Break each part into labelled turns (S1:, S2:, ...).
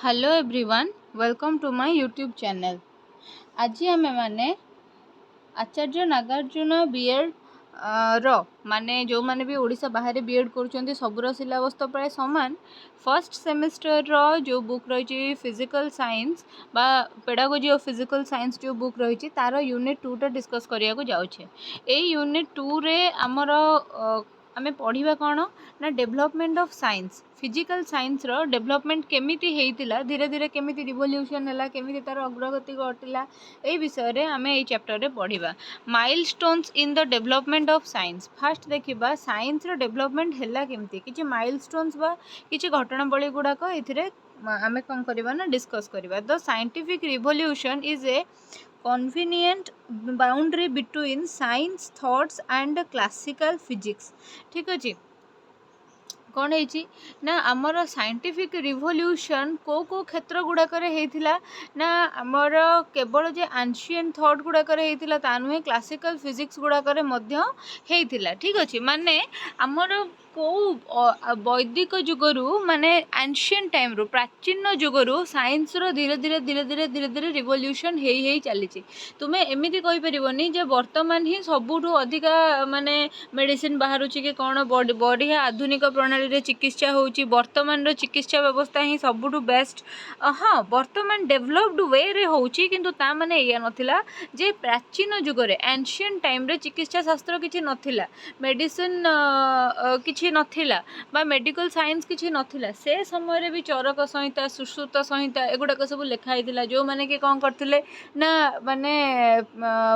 S1: Hello everyone, welcome to my YouTube channel. आज आम मैंने आचार्य नागार्जुन बीएड रो माने जो माने भी ओडिशा बाहर बीएड कर सबूर सिलेबस तो प्राय सामान। फर्स्ट सेमिस्टर रो जो बुक रही फिजिकल साइंस बा पेडागोजी ऑफ फिजिकल साइंस जो बुक रही तार यूनिट 2 टा डिस्कस करिया को जाउछे। ए यूनिट 2 रे हमर आमे पढ़िबा कौन ना development of science physical science रो डेवलपमेंट केमिति हेइतिला, धीरे धीरे केमिति रिवोल्यूशन हैला, केमिति तार अग्रगति घटिला, ए विषय रे आमे ए चैप्टर रे पढ़िबा। Milestones in the development of science. First देखिबा साइंस रो डेवलपमेंट हैला केमिति, किछि माइलस्टोन्स बा किछि घटनावली गुडाक एथिरे आमे कोन करबा ना डिस्कस करबा। The scientific revolution is a convenient boundary between science thoughts and classical physics। ठीक अछि। कौन है ना आमर साइंटिफिक रिवोल्यूशन को क्षेत्र गुड़ाक ना आमर केवल जे एंशिएंट थॉट गुड़ाक ता नुहे क्लासिकल फिजिक्स गुड़ाक ठीक अच्छे। माने आमर को वैदिक जुगरु माने एंशिएंट टाइम रो प्राचीन जुगरु साइंस रो धीरे धीरे धीरे धीरे धीरे धीरे रिवोल्यूशन हे चली। तुम्हें एमती कहीपरनी जे वर्तमान ही सबुठू अधिका माने मेडिसिन बाहर कि कौन बढ़िया आधुनिक प्रणाली रे चिकित्सा होची, वर्तमान रो चिकित्सा व्यवस्था ही सबुठू बेस्ट। हाँ वर्तमान डेवलप्ड वे रे होची, किंतु ता माने या नथिला जे प्राचीन जुगरे एंशिएंट टाइम रे चिकित्सा शास्त्र किछि नथिला, मेडिसिन किछि नथिला बा मेडिकल साइंस किछि नथिला। से समय रे भी चरक संहिता सुश्रुत संहिता एगुड़ाक सब लिखा होता, जो मैंने कि कौन करथिले ना माने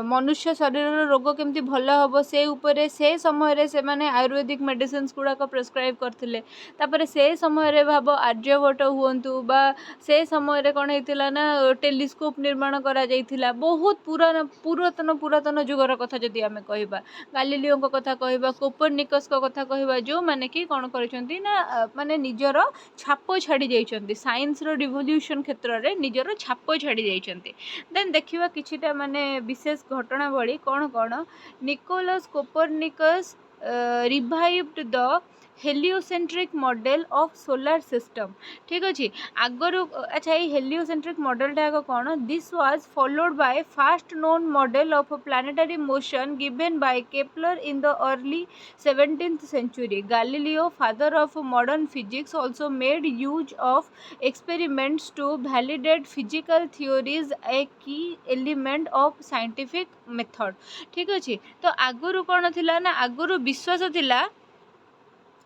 S1: मनुष्य शरीर रोग केमती भल हम से उपरे से समय रे से माने आयुर्वेदिक मेडिसिन गुड़ाक प्रेस्क्राइब करथिले। तापरे से समय रे भाव आर्यभट्ट हुअंतु बा से समय रे कौन होइतिला ना टेलीस्कोप निर्माण करा जाइथिला। बहुत पुरातन पुरातन जुगर कथा जदि आमे कहिबा, गालिलियो को कथा कहिबा, कोपरनिकस को कथा कहिबा, जो माने कि कौन करिसंती ना माने निजर छाप छाड़ी जाइछंती साइंस रो रिवोल्यूशन क्षेत्र रे निजर छाप छाड़ी जाइछंती। देन देखिबा किछिटा माने विशेष घटना बड़ी कौन कौन। Nicholas Copernicus revived the heliocentric model of solar system. ठीक अच्छे। आगर अच्छा ये हेलियोसेंट्रिक मॉडलटा आग कौन, this was followed by fast known model of planetary motion given by Kepler in the early 17th century। Galileo father of modern physics also made use of experiments to validate physical theories, a key element of scientific method। ठीक अच्छे। तो आगुरु कौन थिला ना आगुरु विश्वास थिला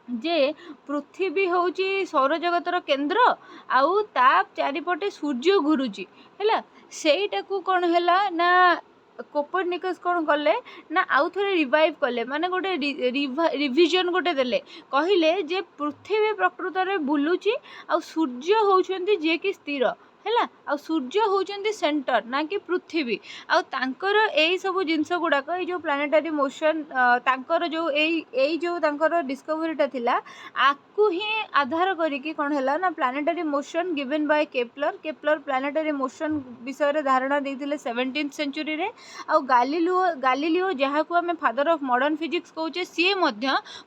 S1: जे पृथ्वी होची सौरजगतर केन्द्र आउ ता चारिपटे सूर्य घुरुची हैला। सेईटाकू कौन हैला ना कोपरनिकस कौन कले ना आउ थोड़े रिवाइव कले, माने गोटे रिविजन गोटे देले, कहिले जे पृथ्वी प्रकृत रे बुलुची आ सूर्य होउछंती जे कि स्थिर हैला, आ सूर्य होउछंती सेंटर ना कि पृथ्वी। आ तांकर एई सब जिंस गुड़ाक जो प्लानेटरी मोशन तांकर जो एई जो तांकर डिस्कवरीटा थिला आकु ही आधार करिकी कौन हैला ना planetary motion given by Kepler planetary motion विषय रे धारणा देइथिले 17th सेंचुरी रे। आ गालिलियो जहाँ को आम फादर ऑफ मॉडर्न फिजिक्स कहूचे, सी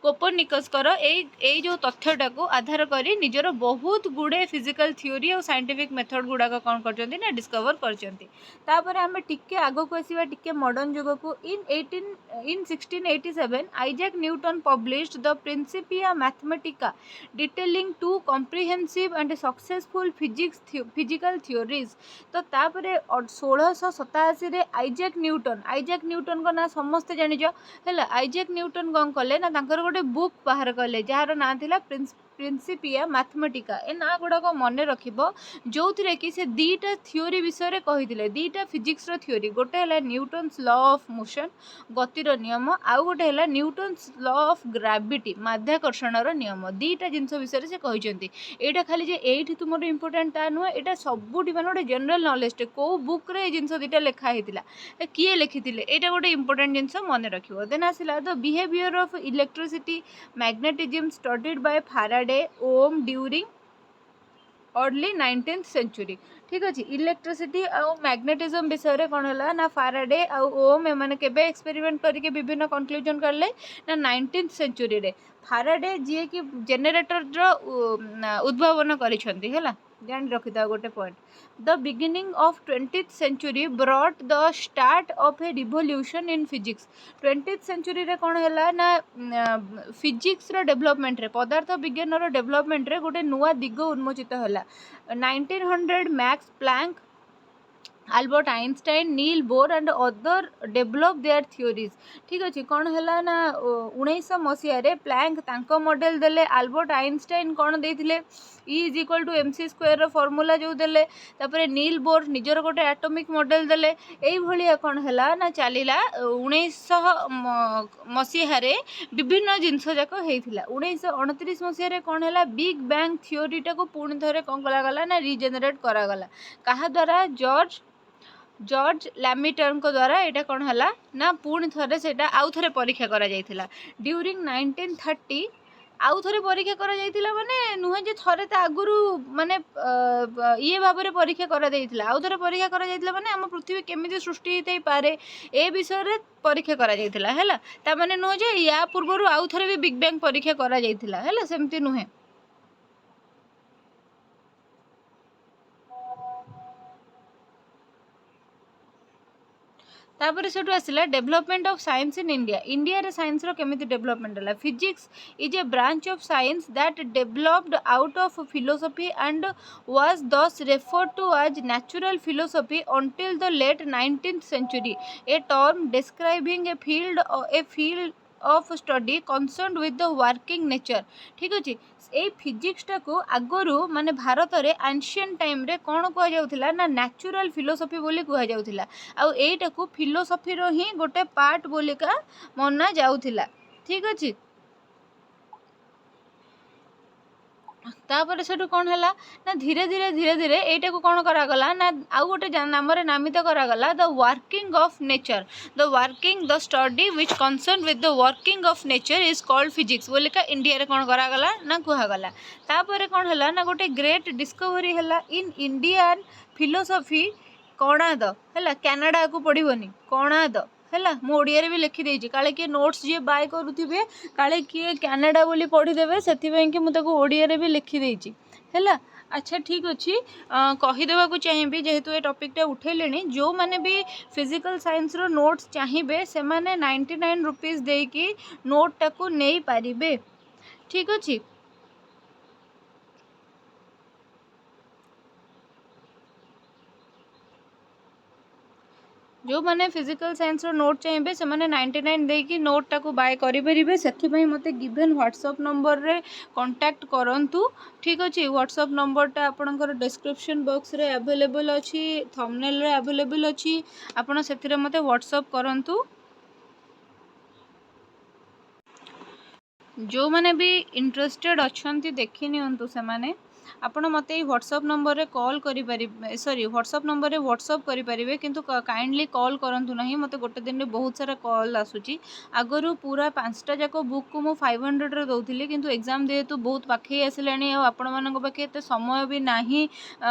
S1: कोपरनिकस एई जो तथ्यटा को आधार करी निजर बहुत गुड़े फिजिकल थ्योरी और साइंटिफिक मेथड गुड़ाक कौन करचंती ना डिस्कवर करचंती। तापर आम टिके आगो को आसीबा टिके मॉडर्न युग को। In 1687 Isaac Newton published the Principia Mathematica detailing two comprehensive and successful physical theories. तो तापरे 1687 रे आइजैक न्यूटन को ना समस्ते जानिज हैला। आइजैक न्यूटन कौन कले ना तांकर गोटे बुक बाहर कले जार ना थिला प्रिंसिपिया मैथमेटिका। ए ना गुड़ाक मन रखिबो जो थिरे कि से दीटा थ्योरी विषय कही दीटा फिजिक्स रो थ्योरी, गोटे है न्यूटन्स लॉ ऑफ मोशन गतिर नियम, आउ गोटे है न्यूटन्स लॉ ऑफ ग्राविटी माध्याकर्षण नियम। दीटा जिनस विषय से कहते यहाँ खाली जे एठी तुम इंपोर्टेंट ता नुहे, यहाँ सबुठी माने गोटे जनरल नॉलेज को बुक रे जिनस दीटा लिखाई किए लिखिथिले यहाँ गोटे इंपोर्टेंट जिनस मन रखिबो। देन आसिला the behaviour of electricity magnetism studied by Faraday Ohm during early 19th century. ठीक अच्छे। इलेक्ट्रिसिटी आउ मैग्नेटिज्म विषय कौन है ना फैराडे आउ ओम एमाने केबे एक्सपेरिमेंट करके विभिन्न कंक्लूजन करले ना 19th सेंचुरी रे। फैराडे जी कि जेनेरेटर उद्भावन करिसंती हैला। जान रखी था गोटे point. The beginning of 20th century brought the start of a revolution in physics. 20th century रे कौन है ना फिजिक्स रो डेवलपमेंट रे पदार्थ विज्ञान रो डेवलपमेंट रे गोटे नुआ दिग उन्मोचित है। 1900 Max Planck, Albert Einstein, Niels Bohr and other develop their theories. ठीक अच्छे कौन है ना 1900 मसीह प्लैंक तांको मॉडल देले, आल्बर्ट आइंस्टाइन कौन देथिले E=mc² फॉर्मूला जो देले, तापर नील बोर निजर गोटे एटॉमिक मॉडल देले। एई भलिया कौन है ना चलीला 1900 मसीह विभिन्न जिनस जाक होता। 1929 मसीह कौन है बिग बैंग थ्योरी टाको पुणी थे कौन करागला ना रिजेनेरेट करागला कहा द्वारा जॉर्ज लैमिटर द्वारा यहाँ कौन है ना पुणी थे से आउ थे परीक्षा करा जायथिला। ड्यूरिंग 1930 आउ थे परीक्षा करा जायथिला माने नुहे जे थरे ता आगुरु माने ये भाव में परीक्षा करा जायथिला। आउ थे परीक्षा करा जायथिला माने हम पृथ्वी केमिति सृष्टि होई पारे ए विषय रे परीक्षा करा जायथिला हैला। ता माने नुहे जे या पूर्वरु आउ थे भी बिग बैंग परीक्षा करा जायथिला हैला, सेमति नुहे। तापर से आसला development of science in India. India रे साइंस रो केमिति डेवलपमेंट है। Physics is a branch of science that developed out of philosophy and was thus referred to as natural philosophy until the late 19th century, a term describing a field of study concerned with the working nature. ठीक अच्छे ये physics टाको आगरू माने भारत रे ancient time रे कौन कह जाउथिला ना नेचुरल फिलोसफी बोली कह जाउथिला। आउ एटाको फिलोसफी रो ही गोटे पार्ट बोलिका मना जाउथिला। ठीक अच्छे तापर से कौन है ना धीरे धीरे एटा को कौन करागला ना आउ गोटे नाम नामित करागला the working of nature. The study which concern with the working of nature is called physics बोलिका इंडिया रे कौन करागला ना कहगला। तापर कौन है ना गोटे ग्रेट डिस्कवरी है इन इंडियन फिलोसफी कणाद है कैनाडा को पढ़ोनी कणाद है मु ओडिया भी लिखिदेजी काले किए नोट्स जी बाय करुवे काले किए कैनाडा बोली पढ़ीदेवे से मुझे ओडिया भी लिखिदेजी है। अच्छा ठीक अच्छे कहीदेवा चाहिए जेहेतु ये टॉपिकटा उठेले जो मैंने भी फिजिकल साइंस रो नोट्स चाहिए से मैंने 99 रुपीज़ देकी नोटटा को नहीं पारिबे। ठीक अच्छे जो मैंने फिजिकल साइंस रो नोट चाहिए से मैंने 99 देकी नोटटा को बाय करें से मत गिवन व्हाट्सएप नंबर रे कांटेक्ट करंतु। ठीक अच्छे व्हाट्सएप नंबरटा आपणकर डिस्क्रिप्शन बॉक्स रे अवेलेबल अच्छी थंबनेल रे अवेलेबल अच्छी आपण से मत व्हाट्सएप करंतु। जो मैंने भी इंटरेस्टेड अच्छा देखी नियंतु से माने आपण मत व्हाट्सएप नंबर रे कॉल करि परिबे सॉरी व्हाट्सएप नंबर रे व्हाट्सएप करि परिबे किंतु काइंडली कॉल करंतु नहीं मते गोटे दिन में बहुत सारा कॉल आसुची। आगरू पूरा 5टा जाक बुक को मु 500 रे दउथिली किंतु एग्जाम जेहेतु बहुत पाखे आसिलानी आ आपण मानक पाखे एते समय भी नाही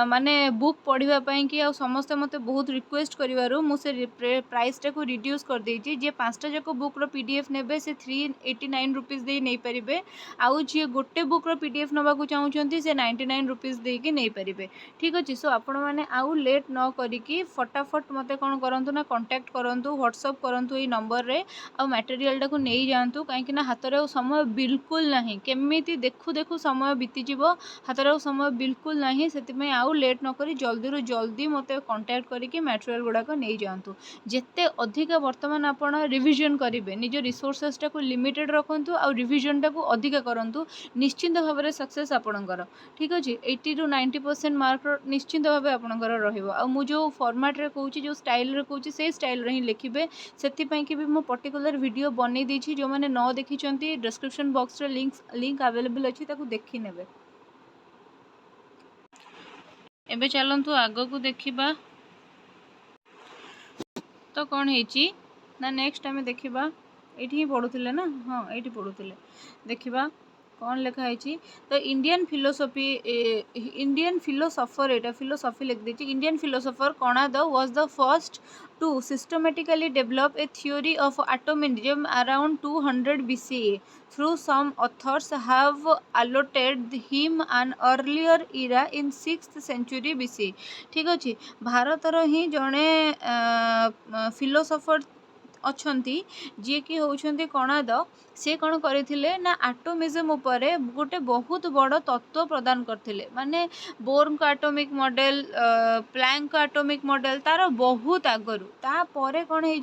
S1: माने बुक पढ़िबा पई कि आ समस्त मते बहुत रिक्वेस्ट करिवारु मु से प्राइस टा को रिड्यूस कर देछि। जे 5टा जाक बुक रो पीडीएफ नेबे से 389 रुपीस दे नै परिबे आउ जे गोटे बुक रो पीडीएफ नबा को चाहउछंती से 99 रुपीज़ देकी नहीं पारे। ठीक अच्छे सो आपण मैंने आउ लेट न करिकी फटाफट मते कौन करंतु ना कांटेक्ट करंतु व्हाट्सएप करंतु ये नंबर रे आ मटेरियल को नहीं जातु कहीं हाथ में समय बिल्कुल नहीं केमिति देखु देखु समय बीतीज हाथ में समय बिल्कुल नहीं से आउ लेट न करी जल्दी रू जल्दी मते कांटेक्ट करके मटेरियल गुड़ाक नहीं जातु। जेते अधिक वर्तमान आपण रिविजन करेंगे निज रिसोर्सेस को लिमिटेड रखु आ रिविजन टाक अधिक करूँ निश्चिंत भाव में सक्सेस आपणकर। ठीक अच्छे 80 to 90% मार्क निश्चिंत भाव आपणकर रहा मु जो फॉर्मेट रे कहूँ जो स्टाइल रे कहूँ से स्टाइल रे ही लिखिबे से कि भी मु पर्टिकुलर वीडियो बनै देछि जो मैंने न देखी डिस्क्रिप्शन बॉक्स रे लिंक अवेलेबल अच्छी ताकू देखी नेबे। एबे चलंतु आगो को देखिबा तो कौन है ना नेक्स्ट आम देखा ये पढ़ुले ना हाँ ये पढ़ुले देखा कौन लिखा है तो इंडियन फिलोसफर एटा फिलोसफी लिख दी Indian philosopher Kanada was the first to systematically develop a theory of atomism around 200 BCE. Through some authors have allotted him an earlier era in 6th century BCE. ठीक अच्छे भारतर ही जड़े फिलोसफर अछंती जी कि होउछंती कणाद से कौन करथिले ना आटोमिज्म उपरे गोटे बहुत बड़ तत्व प्रदान करथिले माने बोर्न का एटॉमिक मॉडल प्लैंक का एटॉमिक मॉडल तार बहुत आगरु ता परे कौन है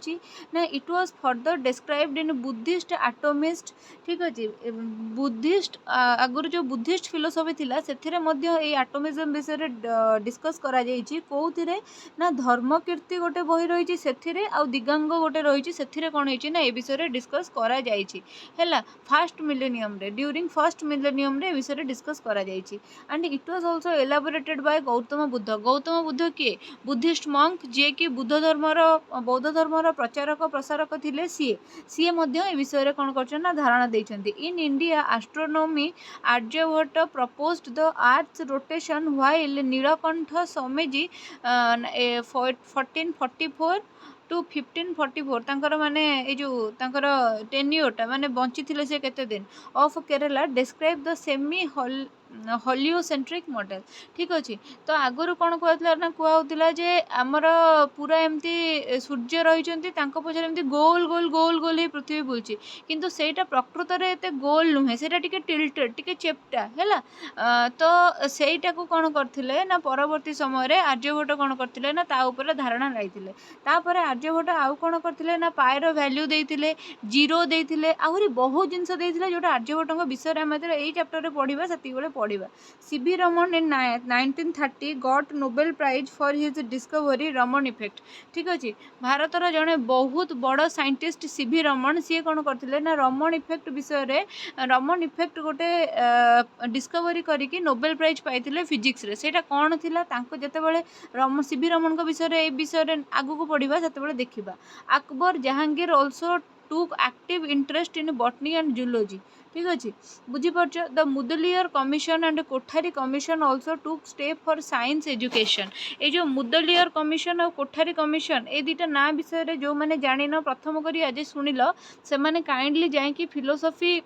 S1: ना it was further described in Buddhist atomist ठीक अच्छे बुद्धिस्ट आगुरी जो बुद्धिस्ट फिलोसफी थिला सेथिरे मध्य ए एटोमिज्म विषय डिस्कस करा जायछि कोउथिरे ना धर्मकीर्ति गोटे बही रही सेथिरे आ दिगांग गोटे रही सेथिरे कौन है ना ए विषय डिस्कस करा जायछि हैला फर्स्ट मिलेनियम रे ड्यूरिंग फर्स्ट मिलेनियम रे विषय डिस्कस करा जायछि and it was also elaborated by Gautam Buddha किए बुद्धिस्ट मंक जे कि बौद्ध धर्मर प्रचारक प्रसारक थिले सीए मध्य ए विषय कौन करछन ना धारणा दैछन्ति in India astronomy Aryabhata proposed the earth rotation while Nilakantha Somayaji 1444 to 1544 तांकर माने ए जो तांकर टेन्योरटा माने बंची थिले से केते दिन of Kerala describe the semi heliocentric model ठीक अच्छे तो आगुरी कौन कहला ना कहला जे आमर पूरा एमती सूर्य रही पछार एमती गोल गोल गोल गोल ही पृथ्वी बुलची किंतु सेटा प्रकृत रे एते गोल नुहे सेटा टिके टिल्टेड टिके चेप्टा हैला तो सेटा को कौन करथिले ना परवर्ती समय रे आर्यभट्ट कौन करथिले ना ता ऊपर धारणा लाइथिले तापर आर्यभट्ट आउ कौन करथिले ना पायर वैल्यू देइथिले जीरो देइथिले आहुरी बहुत जिंस देइथिले जोटा आर्यभट्टଙ୍କ विषय हम एई चैप्टर रे पढिबा सेति बेले पढ़ा CV Raman in 1930 got Nobel prize for his discovery Raman effect ठीक अच्छे भारतर जड़े बहुत बड़ साइंटिस्ट सीवी रमन सी कौन करते ना रमन इफेक्ट विषय रे रमन इफेक्ट गोटे डिस्कवरी करके नोबेल प्राइज पाई फिजिक्स रे सेटा कौन थिला तांको जेतेबेले सीवी रमन विषय आगु को पढ़ा से देखा Akbar Jahangir also took active interest in botany and zoology ठीक अच्छे बुझीपार the Mudaliar commission and Kothari commission also took step for science education ये जो मुदलियर कमिशन और कोठारी कमिशन ये दुटा ना विषय जो मैंने जान प्रथम करी आज शुणिल से मैंने काइंडली जाकि फिलोसफी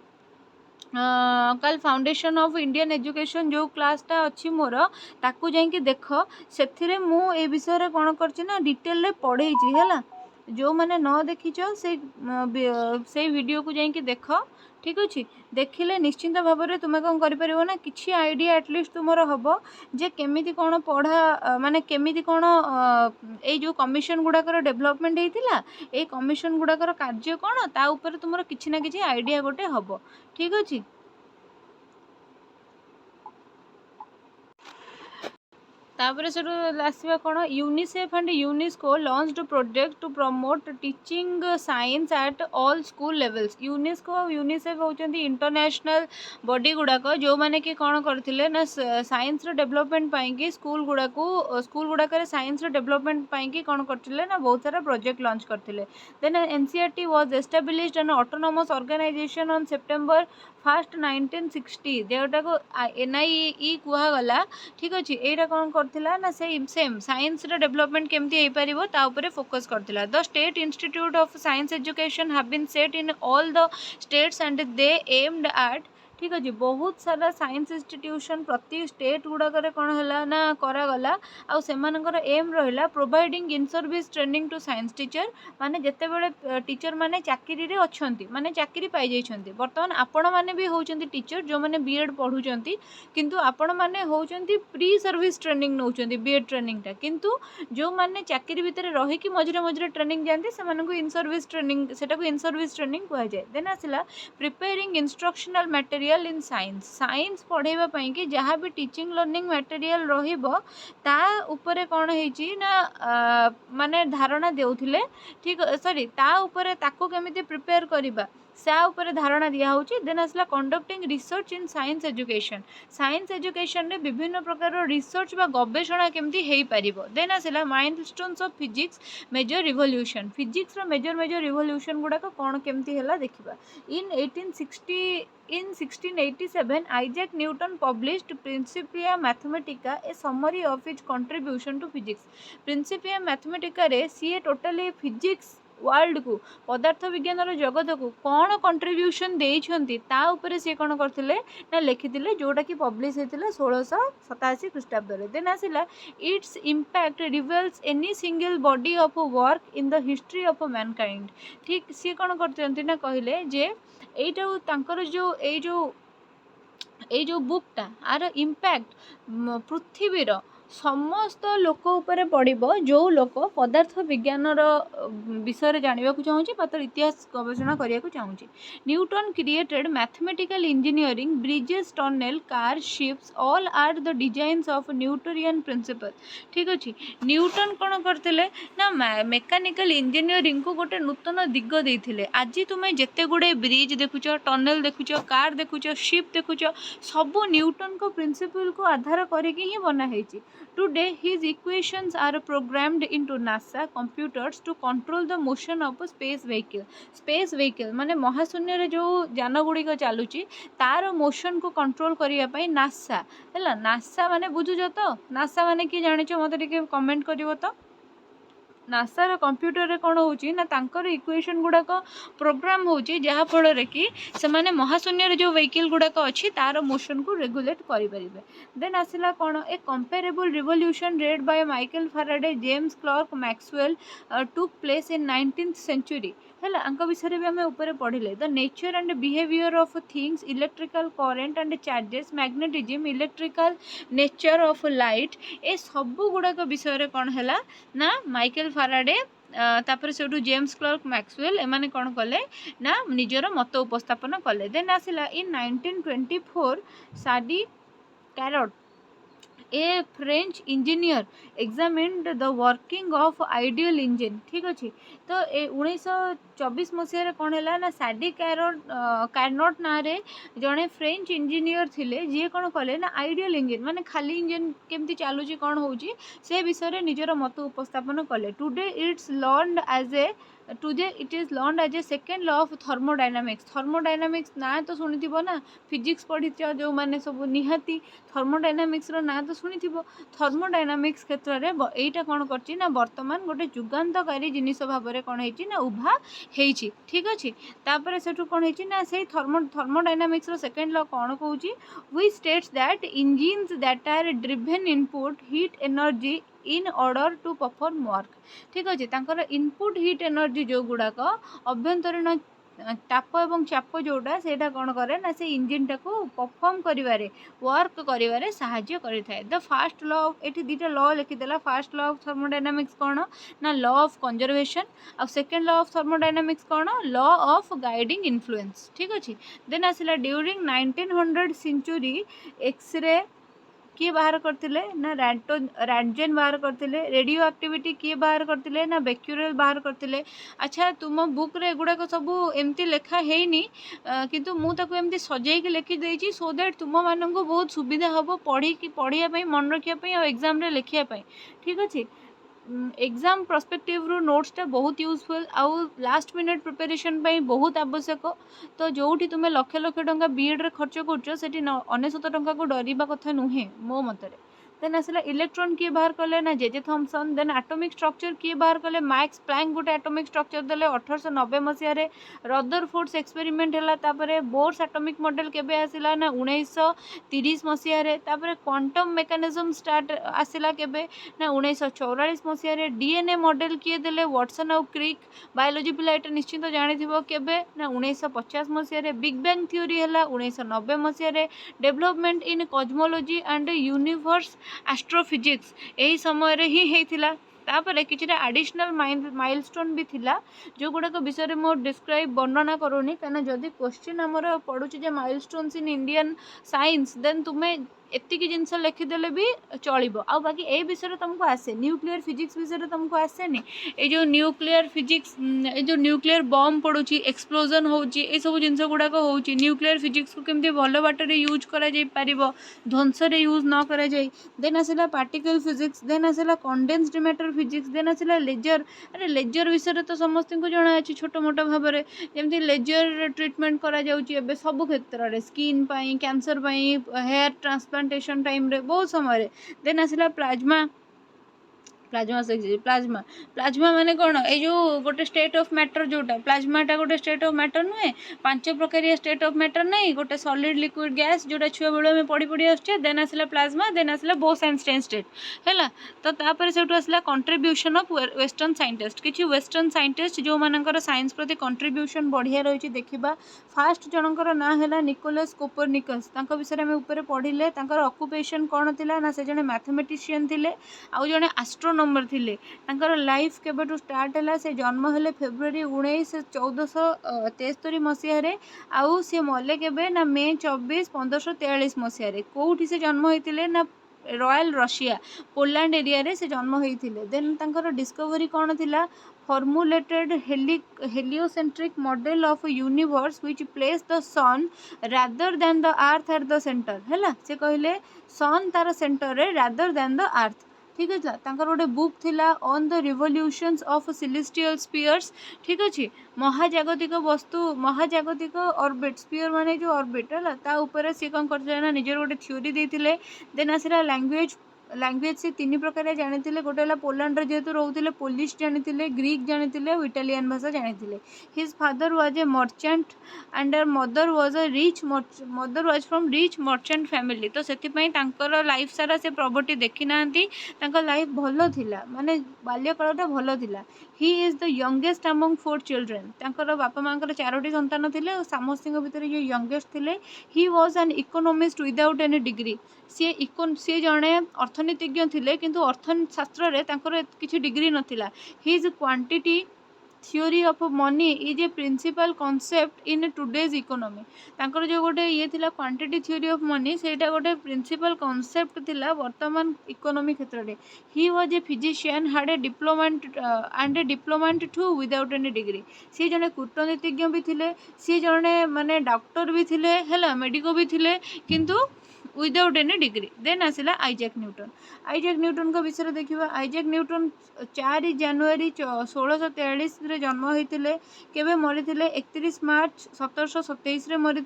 S1: कल फाउंडेशन ऑफ इंडियन एजुकेशन जो क्लासटा अच्छी मोर ताकू जाकि देख से मु ए विषय कौन कर डिटेल रे पढ़े है जो मैंने न देखीच से वीडियो को जाकि देख ठीक अच्छे देखिले निश्चिंत भाव में तुम्हें कौन कर ना किसी आइडिया एटलिस्ट तुम हम जे केमी कौन पढ़ा माने केमी कौन ये जो कमिशन गुड़ाकर डेभलपमेंट होता ये कमिशन गुड़ाकर कार्य कौन ता ऊपर तुम किसी ना किसी आइडिया गोटे हम ठीक अच्छे तापर से आसवा कौन UNICEF and UNESCO launched project to promote teaching science at all school levels UNESCO और यूनिसेफ होती इंटरनेशनल बॉडी गुड़ाक जो मैंने कि कौन करते ना साइंस डेवलपमेंट पाई स्कूल गुड़ाक साइंस डेवलपमेंट पाई कौन करते ना बहुत सारा प्रोजेक्ट लॉन्च करते then NCERT was established an autonomous organisation on September 1 1960 जोटा को NIE कहगला ठीक अच्छे यहाँ कौन करथिला ना सेम साइंस डेवलपमेंट केमती हो पारिबो ता ऊपर फोकस करथिला the state institute of science education have been set in all the states and they aimed at ठीक अच्छे बहुत सारा साइंस इंस्टीट्यूशन प्रति स्टेट गुड़ाक कौन है ना करागला आउ से एम रहा providing in service training to science teacher माने जिते बड़े टीचर माने चाकरी रे अछंती माने चाकरी पाई जाइछंती बर्तमान आपण माने भी होउछंती टीचर जो माने बीएड पढ़ुचंती किंतु आपण माने होउछंती प्री सर्विस ट्रेनिंग नउछंती बीएड ट्रेनिंग किंतु जो माने चाकरी भितर रही कि मझिरे मझिरे ट्रेनिंग जानती से मानकु इन सर्विस ट्रेनिंग सेटा को इन सर्विस ट्रेनिंग कहा जाए देन आसला preparing instructional material in science science पढ़ेबा पई कि जहाँ भी टीचिंग लर्निंग मटेरियल रहिबो ता ऊपर कौन होइछि ना माने धारणा देउथिले ठीक सॉरी ता ऊपर ताको केमिति प्रिपेयर करिबा सा ऊपर धारणा दिया होची। देन आसला conducting research in science education. Science education रे विभिन्न प्रकार रिसर्च बा गवेषणा केमती हेई परिबो। देन आसला milestones of physics major revolution. Physics रो मेजर मेजर रिवोल्यूशन गुडा कोन केमती हैला देखिबा। In 1687 Isaac Newton published Principia Mathematica, a summary of his contribution to physics. Principia Mathematica रे सी टोटली फिजिक्स वर्ल्ड को पदार्थ विज्ञान जगत को कौन कंट्रीब्यूशन देइछंती ता ऊपर से कौन करथिले ना लिखिथिले जोटा कि पब्लिश होइथिले 1687 ख्रीष्टाब्द रे। देन आसिला its impact reveals any single body of work in the history of mankind. ठीक सी कौन करथंती ना कहले जे एटा तांकर जो ए जो बुकटा आर इम्पैक्ट पृथ्वीर समस्त लोक उपरे पड़िबो जो लोक पदार्थ विज्ञान विषय जानवा चाहूँगी मात्र इतिहास गवेषणा करने को चाहूँगी। Newton created mathematical engineering bridges tunnel car ships all are the designs of Newtonian principle. ठीक अच्छे न्यूटन कौन करते ना मेकानिकल इंजीनियरिंग को गोटे नूतन दिग देते। आज तुम्हें जिते गुड़े ब्रिज देखुच टनल देखुच कार देखुच शिप देखुच सबू न्यूटन को प्रिंसिपल को आधार करके ही बनाई। Today, his equations are programmed into NASA computers to control the motion of a space vehicle. Space vehicle माने महाशून्य रे जो यान गुड़ी को चलुची तार मोशन को कंट्रोल करिया पई नासा हैला। नासा माने बुझुछ तो नासा माने कि जानिछ मते टिके कमेंट करिवो तो। नासार कंप्यूटर रे कौन होची ना तांकर इक्वेशन गुड़ाक प्रोग्राम होची जहाँ फल कि से माने महाशून्य रे जो व्हीकल गुड़ाक अच्छी तार मोशन को रेगुलेट करें। देन आसला कौन a comparable revolution led by Michael Faraday James Clerk Maxwell took place in 19th century है आंक विषय भी आम ऊपर पढ़ले। The nature and behaviour of things electrical current and charges magnetism electrical nature of light ए सबू गुड़ाक विषय कौन है ना माइकल फैराडे तापर से जेम्स क्लर्क मैक्सवेल एमाने कौन कले ना निजर मत उपस्थापन कले। देन आसला in 1924 Sadi Carnot a French engineer examined the working of ideal engine. ठीक अच्छे तो 1924 मसीह कौन है ना साडी कार्नोट ना रे जड़े फ्रेंच इंजीनियर थिले जी कौन कले ना आइडियल इंजिन माने खाली इंजिन केमती चलुची कौन होची से विषय निजर मत उपस्थापन कले। Today it is learn as a second law of thermodynamics. Thermodynamics ना तो शुणी ना फिजिक्स पढ़ी जो मैंने सब निहाती थर्मोडायनामिक्स ना तो शुणी थर्मोडायनामिक्स क्षेत्र में यहीटा कौन कर बर्तमान गोटे जुगान्तकारी जिनिस भाव में कौन है उभा होती। ठीक अच्छे तापर से कौन है से थर्मोडायनामिक्स सेकेंड लॉ कौन कौन which states that engines that are driven input heat energy in order to perform work. ठीक अच्छे तांकर इनपुट हीट एनर्जी जो गुड़ाक अभ्यंतरीण ताप एवं चाप जोटा से कौन करे ना से इंजिन टाको परफॉर्म करिवारे वर्क करिवारे साहाय्य करिथाय। द फर्स्ट लॉ एठी दीटा लॉ लिखिदेला। फर्स्ट लॉ ऑफ थर्मोडायनामिक्स कौन ना लॉ ऑफ कंजर्वेशन और सेकेंड लॉ ऑफ थर्मोडायनामिक्स कौन लॉ ऑफ गाइडिंग इन्फ्लुएंस। ठीक अच्छे देन आसला ड्यूरिंग 1900 सेंचुरी एक्सरे किए बाहर करते ना रैंटजेन बाहर करते रेडियो एक्टिविटी किए बाहर करते ना बेक्यूरेल बाहर करते। अच्छा तुम बुक रे गुड़ाक सब एमती लेखा है किंतु मुझे एमती सजाई लिखिदे सो दैट तुम मानक बहुत सुविधा हम पढ़ाई मन रखापी और एग्जाम लिखापी। ठीक अच्छे एग्जाम पर्सपेक्टिव रू नोट्सटा बहुत यूजफुल आउ लास्ट मिनिट प्रिपरेशन बहुत आवश्यक। तो जोठी तुम लक्ष लक्ष टंका बीएड रे खर्च कर 99 टंका को डरवा कथा नुहे मो मतरे। देन आसला इलेक्ट्रॉन किए बाहर कले ना J Thomson. Then atomic structure किए बाहर कले मैक्स प्लैंक गोटे एटॉमिक स्ट्रक्चर देले 1890 मसीह रे। रदरफोर्ड्स एक्सपेरिमेंट हैला तापरे बोर्स एटॉमिक मॉडल केबे आसिला ना 1930 मसीह रे। तापरे क्वांटम मेकानिज्म स्टार्ट आसिला केबे ना 1944 मसीह रे। डीएनए मॉडल किए देले वाटसन और क्रिक। बायोलॉजी पिला एटा निश्चित जानिथिबो केबे ना 1950 मसीह रे। बिग बैंग थ्योरी हैला 1990 मसीह रे। Development in cosmology and universe astrophysics यही समय रे ही हेतिला। तापर किछटा एडिशनल माइलस्टोन भी थिला जो गुड़ाक विषय में डिस्क्राइब वर्णना करूनी कहीं जदि क्वेश्चन आमर पड़ुची जे milestones in Indian science then तुम्हें एतिकी जिनस लिखिदेले भी चलिबो। आ बाकी ए विषय तुमको आसे न्यूक्लियर फिजिक्स विषय तुमको आसेनी ए जो न्यूक्लियर फिजिक्स ए जो न्यूक्लियर बम पड़ुची एक्सप्लोजन होउची ए सब जिनस गुड़ाक होउची न्यूक्लियर फिजिक्स को केमती भल बाटरे यूज करा जाई पारिबो ध्वंस रे यूज न करा जाई। देन आसिला पार्टिकल फिजिक्स देन आसिला कंडेन्स्ड मैटर फिजिक्स देन आसिला लेजर। अरे लेजर विषय तो समस्त को जना अछि छोट मोट भाव में जमती लेजर ट्रीटमेंट करा जाउची एबे सब क्षेत्र में स्किन पाई कैंसर पाई हेयर ट्रांसप्लांटेशन टाइम रे बहुत समय। देन आसिला प्लाज्मा प्लाज्मा प्लाज्मा प्लाज्मा माने कौन ए जो गोटे स्टेट ऑफ मैटर जोटा प्लाज्माटा गोटे स्टेट ऑफ मैटर नुहे 5 प्रकार स्टेट ऑफ मैटर नहीं गोटे सॉलिड लिक्विड गैस जोटा छुआ बेले में पढ़ी पढ़ी आसचे। देन आसला प्लाज्मा देन आसला बोस-आइंस्टाइन स्टेट है तो तापर से आसला कंट्रीब्यूशन ऑफ वेस्टर्न साइंटिस्ट किछि वेस्टर्न साइंटिस्ट जो मानकर साइंस प्रति कंट्रीब्यूशन बढ़िया रही देखा। फास्ट जनकर ना है निकोलस कोपरनिकस तांको विषय में ऊपर पढ़िले तांकर ऑक्युपेशन कौन थिला ना से जने मैथमेटिशियन थिले आउ जने एस्ट्रोनॉमर थिले। तांकर लाइफ केबेटू स्टार्ट है से जन्म हेले फेब्रुआरी 19 1473 मसीह आउ सी मले केबे ना मे 24 1543 मसीह कोठी से जन्म होइतिले ना रॉयल रशिया पोलैंड एरिया रे से जन्म होइतिले। देन तांकर डिस्कवरी कौन थिला formulated heliocentric model of a universe which placed the sun rather than the earth at the center है से कहले sun तार सेंटर रे rather than the earth ठीक है। तांकर गोटे बुक थिला on the revolutions of celestial spheres ठीक अच्छे महाजागतिक वस्तु महाजागतिक ऑर्बिट स्पीयर माने जो ऑर्बिट है ता ऊपर सी कौन कर निजर गोटे थ्योरी देते। देन आसला लैंग्वेज से 3 प्रकार जानी गोटे पोलैंड जेहेतु रोते पोलिश जानी ग्रीक जानी और इटालियन भाषा जानी। His father was a merchant and mother was from rich merchant family तो से लाइफ सारा से प्रॉपर्टी देखी ना लाइफ भल थिला माने बाल्यकालटा भल थिला। He is the youngest among 4 children बापा माँ 4टी संतान थे समस्त भितर जो यंगेस्ट थे। He was an economist without any degree सी जड़े अर्थनीतिज्ञ थे किंतु अर्थशास्त्र रे किसी डिग्री नथिला। His quantity theory of money is a principle concept in today's economy तांकर जो गोटे ये थिला क्वांटिटी थ्योरी ऑफ मनी सेटा गोटे प्रिंसिपल कॉन्सेप्ट थिला वर्तमान इकोनॉमी क्षेत्र में। He was a physician had a diplomat too without any degree सी जने कूटनीतिज्ञ भी थिले सी जने माने डॉक्टर भी थिले हैला मेडिको भी थिले किंतु विदाउट एनी डिग्री। देन आसला आइजैक न्यूटन को विषय देखा। आइजैक न्यूटन 4 जनवरी 1643 जन्म होते केवे मरी 31 मार्च 1727 मरी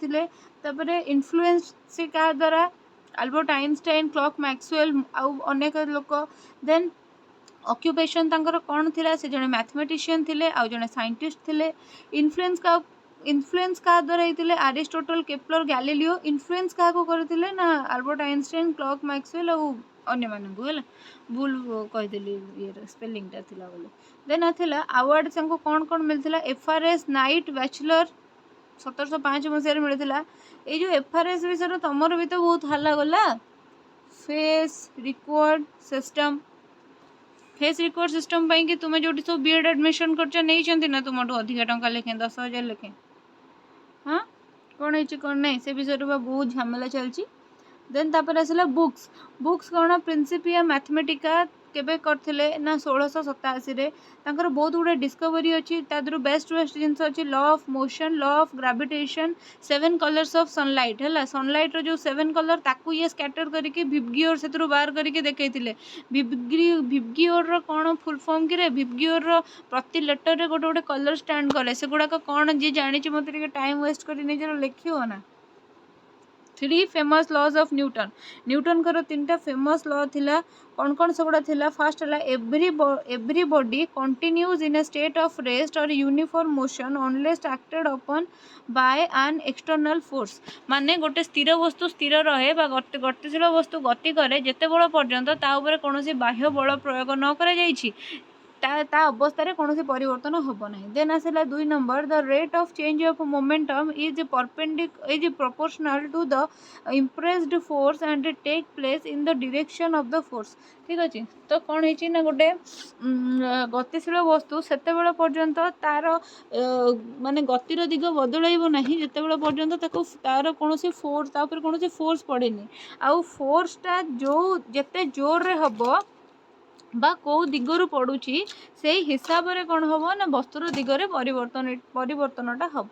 S1: तापर इन्फ्लुएंस से क्या द्वारा अल्बर्ट आइंस्टाइन क्लॉक मैक्सवेल आउ अनेक लोक। देन ऑक्युपेशन तांकर कौन थिला से जने मैथमेटिशियन थिले आउ जने साइंटिस्ट थिले। इन्फ्लुएंस क्या द्वारा होते एरिस्टोटल केपलर गैलीलियो इन्फ्लुएंस क्या करते ना अल्बर्ट आइंस्टाइन क्लॉक मैक्सवेल और अन्य मानू है भूल कहीदेली ये स्पेलिंगटा थिला बोले। देन आथिला अवार्ड को कौन कौन मिलता FRS नाइट बैचलर 1705 मसीह मिलता। ये जो FRS विषय तुमर भी तो बहुत हल्ला गला फेस रिकॉर्ड सिस्टम कि तुम्हें जो सब बीएड एडमिशन कर नहीं ना तुम अधिका टंका लेखे 10,000 लेखे हाँ कौन है कौन नहीं से विषय बहुत झमेला चलती। देन तापर आसला बुक्स कौन प्रिंसिपिया मैथमेटिका केबे करथिले ना 1687 रे तांकर बहुत गुडे डिस्कवरी अच्छी तादर बेस्ट जिनस अच्छी law of motion law of gravitation 7 colours of sunlight है सनलाइट रो जो 7 कलर ताकू ये स्कैटर करके विबगियोर से बाहर करके देखैथिले। विबगियोर रो कौन फुल फॉर्म कि विबगियोर रो प्रति लेटर रे गोटे गोटे कलर स्टैंड करे से गुड़ाक कौन जी जानी मत टाइम वेस्ट कर निजर लिखियो ना। 3 फेमस लॉज ऑफ न्यूटन कर 3टा फेमस लॉ थिला कौन कौन से गुड़ा थिला। फर्स्ट है every body continues in a state of rest or uniform motion unless acted upon by an external force माने गोटे स्थिर वस्तु स्थिर रहे गतिशील वस्तु गति करे जेते बड़ पर्यंत ता ऊपर कौन बाह्य बल प्रयोग न करा जाइछि ता अवस्था कौन परिवर्तन हम ना। देन आसला 2 number the rate of change of momentum is proportional to the impressed force and take place in the direction of the force. ठीक अच्छे तो कौन है ना गोटे गतिशील वस्तु से पर्यंत तार माने गतिर दिग बदल ना जिते पर्यंत तार कौन फोर्स कौन फोर्स पड़ेनि आउ फोर्सटा जो जिते जोर रे हम बा कौ दिगरु पड़ुची से हिसाब रे कौन हम ना वस्तुर दिगरे परिवर्तनटा हम।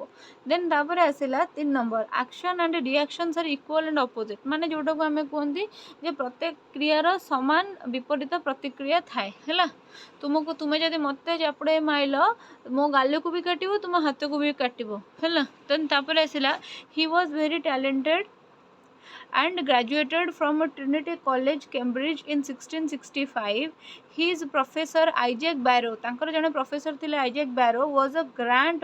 S1: देन तापर आसला 3 number action and reactions are equal and opposite माने जोटा को आमे कहंती जे प्रत्येक क्रियार समान विपरीत प्रतिक्रिया थाए हैला। तुमको तुमे जदि मते चापड़े माइल मो गाल को भी काटिबो तुम हाथ को भी काटिबो हैला। देन तापर आसला he was very talented and graduated from Trinity College, Cambridge in 1665. His professor Isaac Barrow, तांकर जने प्रोफेसर थिले Isaac Barrow, was a giant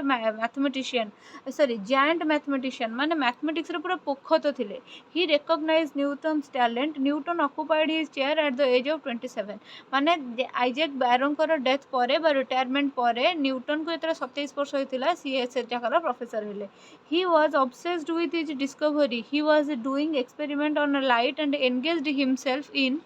S1: mathematician माने मैथमेटिक्स रे पूरा पोखत थिले। He recognized Newton's talent. Newton occupied his chair at the age of 27 माने Isaac बैरो कर death परे बा रिटायरमेंट परे न्यूटन को जेतरा 27 वर्ष होइतिला सी से जकर प्रोफेसर हेले। He was obsessed with his discovery. He was doing experiment on a light and engaged himself in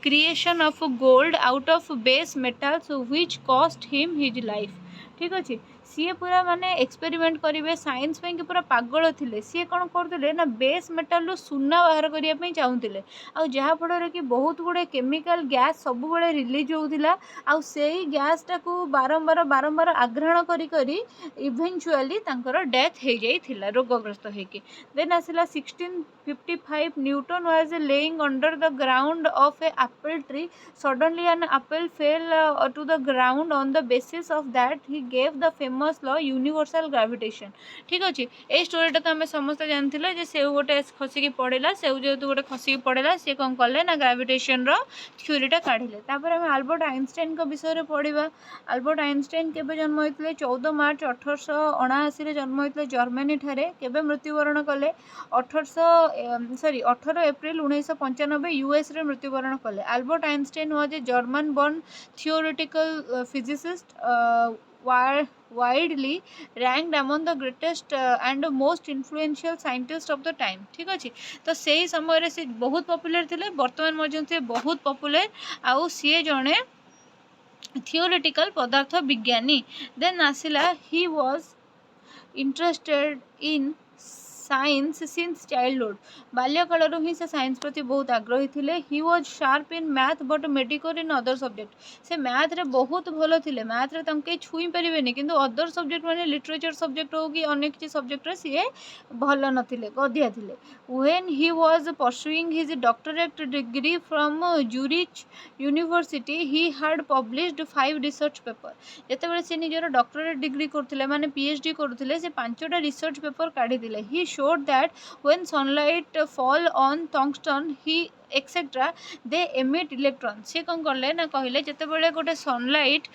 S1: creation of gold out of base metals which cost him his life। ठीक अच्छे सी पूरा माने experiment करेंगे science पे कि पूरा पागल थिले। सी कौन करते ना बेस मेटाल रो सुना बाहर करने चाहूले आ जहाँफल कि बहुत गुड़े केमिकल गैस सब बड़े रिलीज होता आ से गैस टाक बारंबार बारंबार आग्रहण करी इवेंचुअली डेथ हो जाइए रोगग्रस्त होगी। देन आसला 1655 Newton was lying under the ground of a apple tree suddenly an apple fell to the ground on the basis of that he gave the famous law universal gravitation. ठीक अच्छे ये स्टोरीटा तो आम समस्त जानते जे से गोटे खसिकी पड़ेगा से जेहतु गोटे खसिकी पड़ेगा सी कौन कले ना ग्रेविटेशन थ्योरीटा काढ़िले। तापर आम अल्बर्ट आइंस्टाइन को विषय में पढ़ा। अल्बर्ट आइंस्टाइन केबे जन्म होते 14 मार्च 1879 जन्म होते जर्मनी ठारे। केबे मृत्युवरण कले 18 एप्रिल 1995 यूएस रे मृत्युवरण कले। Albert Einstein was a German born theoretical physicist widely ranked among the greatest and most influential scientists of the time। ठीक अच्छे तो से ही समय से बहुत पॉपुलर थे बर्तमान मध्य बहुत पॉपुलर आउ सी जड़े थियोरेटिकल पदार्थ विज्ञानी। देन आसला he was interested in science since childhood बाल्यकाल ही से साइंस प्रति बहुत आग्रही थे। He was sharp in math but medical in other subject से मैथ रे बहुत भल थे। मैथ रे कहीं छुई पारे कि अदर सब्जेक्ट माने लिटरेचर सब्जेक्ट हो कि अनेक किसी सब्जेक्ट रे सी भल नथिले गधिया थे। When he was pursuing his doctorate degree from Zurich university he had published 5 research paper. जेतेबेले से निजर डॉक्टरेट डिग्री करथिले माने पीएचडी करथिले से 5टा रिसर्च पेपर काढी दिले। He showed that when sunlight fall on tungsten he etcetera they emit electron. सी कौन कले ना कहले जिते बड़े गोटे सनलाइट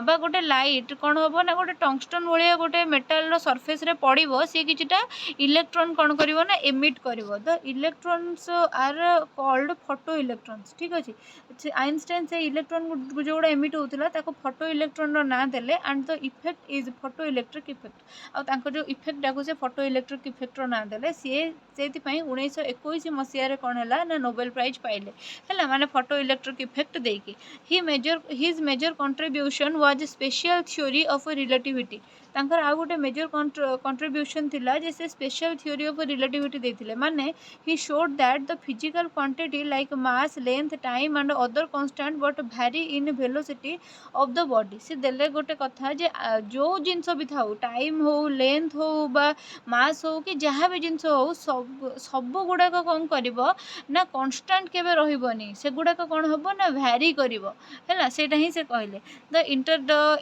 S1: बा गोटे लाइट कौन हम ना गोटे टंगस्टन भाया गोटे मेटाल सरफेस रे पड़ो सी किछिटा इलेक्ट्रॉन कौन करिवो ना एमिट करिवो। The electrons are called photo electrons. ठीक अच्छे आइंस्टाइन से इलेक्ट्रॉन जो एमिट होता ताको फोटो इलेक्ट्रॉन रो ना देले and the effect is photo electric effect आ ताको जो इफेक्ट डाको से फोटो इलेक्ट्रिक इफेक्ट रो ना देले सी से 1921 मसीह कौन है ना नोबेल प्राइज पाइले है माने फोटो इलेक्ट्रिक इफेक्ट देकी। His major contribution was special theory of relativity. तांकर आ गोटे मेजर कंट्रीब्यूशन थिला जे से स्पेशल थ्योरी ऑफ रिलेटिविटी देथिले माने he showed that the physical quantity like mass length time and other constant but vary in velocity of the body. से देले गोटे कथा जे जो जिंस भी थाउ टाइम हो लेंथ हो बा मास हो कि जहाँ भी जिंस हो सब गुड़ाक कौन करिवो ना कांस्टेंट केबे रहिबोनी से गुड़ाक कौन हबो ना वैरी करिवो हैला सेटा ही से कहले। The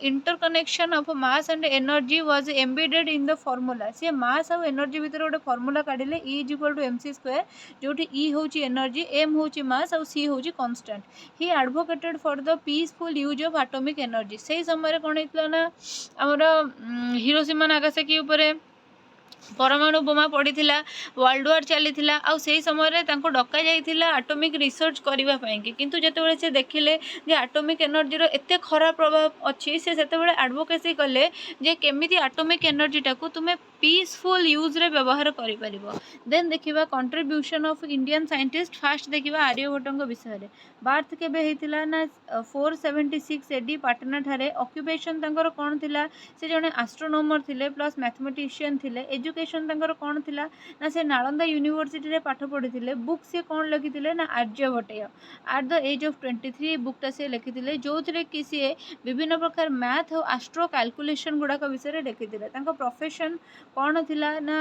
S1: interconnection of mass and energy was embedded in the formula. से मास और एनर्जी भितर गोटे फॉर्मूला काढिले E = mc² जोठी E होची एनर्जी m होची मास और c होची constant. He advocated for the peaceful use of atomic energy. से समय कौन होता ना आमर हिरोशिमा नागासाकी उपरे परमाणु बोमा पड़ीथिला वर्ल्ड वार चलीथिला आ सेही समय रे तांको डका जाइथिला एटॉमिक रिसर्च करिवा पई कि किंतु जेतेबेले से देखिले जे एटॉमिक एनर्जी रो एते खराब प्रभाव अछि से सेतेबेले एडवोकेसी कले जे केमिति एटॉमिक एनर्जी टाकू तुमे पीसफुल यूज रे व्यवहार करि परिबो। देन देखिबा contribution of Indian scientist fast देखिबा आर्यभट्टଙ୍କ विषय रे बार्थ केबे हेतिला ना 476 एडी पाटना ठारे ऑक्युपेशन तांकर कोन थिला से जने एस्ट्रोनॉमर थिले प्लस मैथमेटिशियन थिले एजुकेशन तांकर कोन थिला ना से नालंदा यूनिवर्सिटी रे पाठ पढिथिले बुक से कोन लिखिथिले ना Aryabhata at the age of 23 बुकटा से लिखिथिले जोथिरे कि से विभिन्न प्रकार मैथ और एस्ट्रो कैलकुलेशन गुडाक विषय रे लिखिथिले तांको प्रोफेशन कोन थिला ना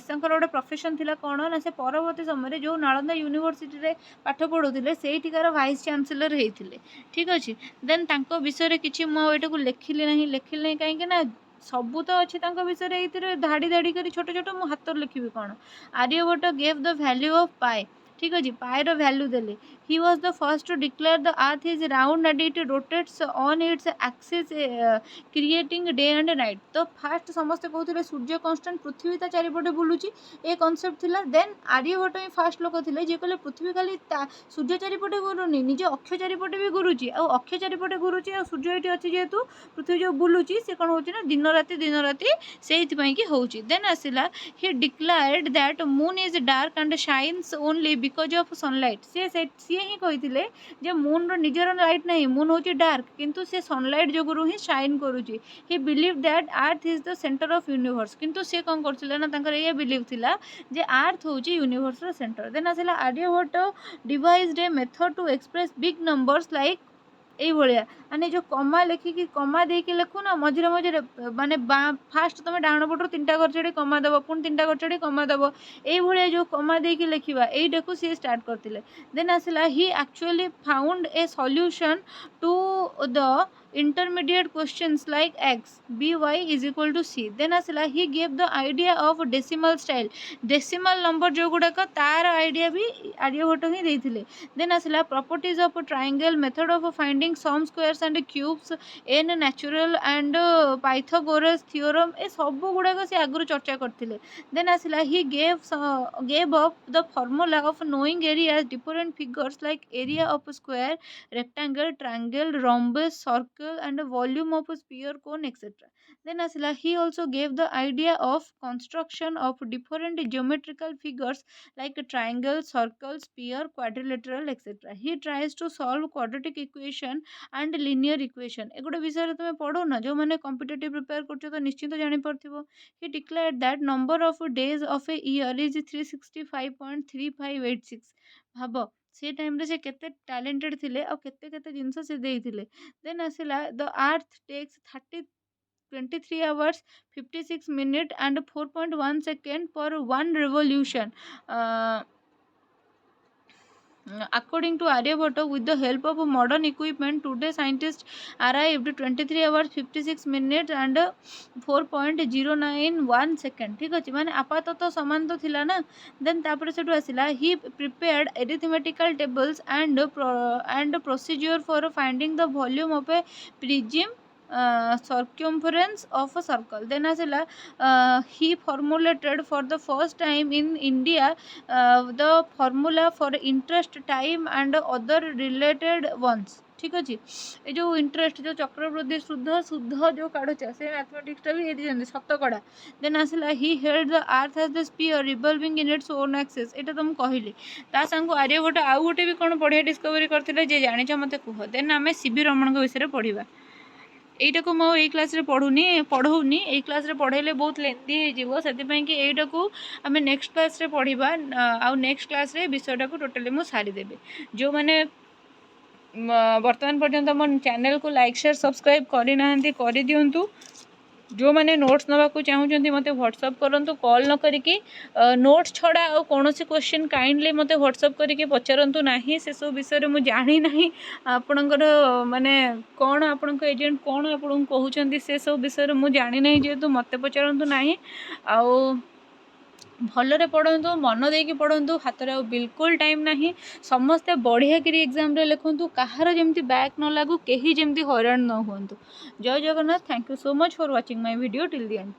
S1: तांकर गोटे प्रोफेशन थिला कोन ना से परवर्ती समय रे जो नालंदा यूनिवर्सिटी रे पाठ पढुथिले सेठिकार वाइस चांसलर हेथिले ठीक अछि। देन तांको विषय रे किछि मो एटा को लिखिले नहीं काहे ना सबू तो अच्छे विषय ये धाड़ी धाड़ी कर छोट छोट मो हाथ लिखी कौन Aryabhata gave the value of pi ठीक अच्छे पाए वैल्यू देले he was the first to declare the earth is round and it rotates on its axis creating day and night तो फास्ट समस्ते कहते सूर्य कांस्टेंट पृथ्वी ता चारिपटे बुलूची ए कॉन्सेप्ट थिला। देन आर्यभट्ट ही फास्ट लोक थे जे कहले पृथ्वी खाली सूर्य चारिपटे घूरुनी निज अक्ष चारिपटे भी घूरुची आ अक्ष चारिपटे घूरुची आ सूर्य ये अच्छी जेहेतु पृथ्वी जो बुलूची से कौन होची ना दिन राति से कि होची। देन आसिला he declared that moon is dark and shines only because of sunlight सी ही कही जे मून निजर लाइट नहीं मून होची डार्क किंतु से सनलाइट जोगुरु ही शाइन करूची। He believe that earth is the centre of universe किंतु से कौन करथिले ना तांकर ये बिलीव थिला जे अर्थ होची यूनिवर्स रो सेंटर। देन आसिला Aryabhata devised a method to express big numbers like ये भाया माने जो कमा लिखिकी कमा देकी लिखु ना मझे मझे माने फास्ट तुम डाण पटर 3टा घर चढ़ी कमा दब पुणी 3टा घर चढ़ी कमा दब ये जो कमा देकी लिखा यहीटा सी स्टार्ट करते। देन आसला he actually found a solution to the intermediate questions like x by is equal to c. then asila he gave the idea of decimal style decimal number जो गुड़ाक तार आइडिया भी आर्यभट्ट ही देथिले। then asila properties of triangle method of finding sum squares and cubes n natural and pythagoras theorem ए सब गुड़ाक से आगु चर्चा करथिले। then asila he gave up the formula of knowing areas different figures like area of square rectangle triangle rhombus circle and the volume of a sphere cone etc. then asila he also gave the idea of construction of different geometrical figures like a triangle circle sphere quadrilateral etc. he tries to solve quadratic equation and linear equation एगोटे विषय तुम पढ़ो ना जो मैंने competitive prepare करछो तो निश्चित जानि परथिबो। he declared that number of days of a year is 365.3586 भाबो से टाइम रे से केते टैलेंटेड थिले और केते केते जिंस से देइथिले। देन आसिला the earth takes 23 hours 56 minutes and 4.1 second per one revolution according to Aryabhatta with the help of modern equipment today scientists arrived 23 hours 56 minutes and 4.091 second ठीक अछि माने आपातत समान तो थिला ना। देन तापर सेटु आसिला he prepared arithmetical tables and procedure for finding the volume of a prism circumference of a circle. then asila he formulated for the first time in India the formula for interest time and other related ones ठीक अच्छे ये जो interest जो चक्रवृद्धि शुद्ध शुद्ध जो काढ़ुचा से मैथमेटिक्स भी ये शतकड़ा। देन आसला he held the earth as the sphere revolving in its own axis एटा तुम कहली ता संग आर्यभट्ट आउ गोटे भी कौन बढ़िया डिस्कवरी करथिले जे जानिछ मते कुह। देन आमे सीवी रमण के विषय पढ़िबा एटा को मो ए क्लास रे पढ़ौनी ए क्लास रे पढ़ेले बहुत लेंथी हे जीवो सेति कि एटा को आमे नेक्स्ट क्लास रे पढ़िबा आ नेक्स्ट क्लास रे विषयटा को टोटली मो सारी देबे। जो माने वर्तमान पर्यंत मो चैनल को लाइक शेयर सब्सक्राइब करि नाहंती करि दियंतु। जो मैंने नोट्स नाकू चाहूँगी मत व्हाट्सअप करूँ कॉल न करी नोट्स छड़ा और कौन क्वेश्चन काइंडली मत व्हाट्सअप करके पचारतु ना से सब विषय मुझे जानी ना आपणकर माने कौन आपण एजेंट कौन आपन कहते से सब विषय मुझे जानी ना जेहेतु मत पचारतु ना आउ भलरे पढ़ु मन देकी पढ़ु हाथ में बिल्कुल टाइम ना समस्ते बढ़िया कि एग्जाम लिखु कहार जमी बैक न लागू कहीं जमी हैरान न हूँ। जय Jagannath. Thank you so much for watching my video till the end.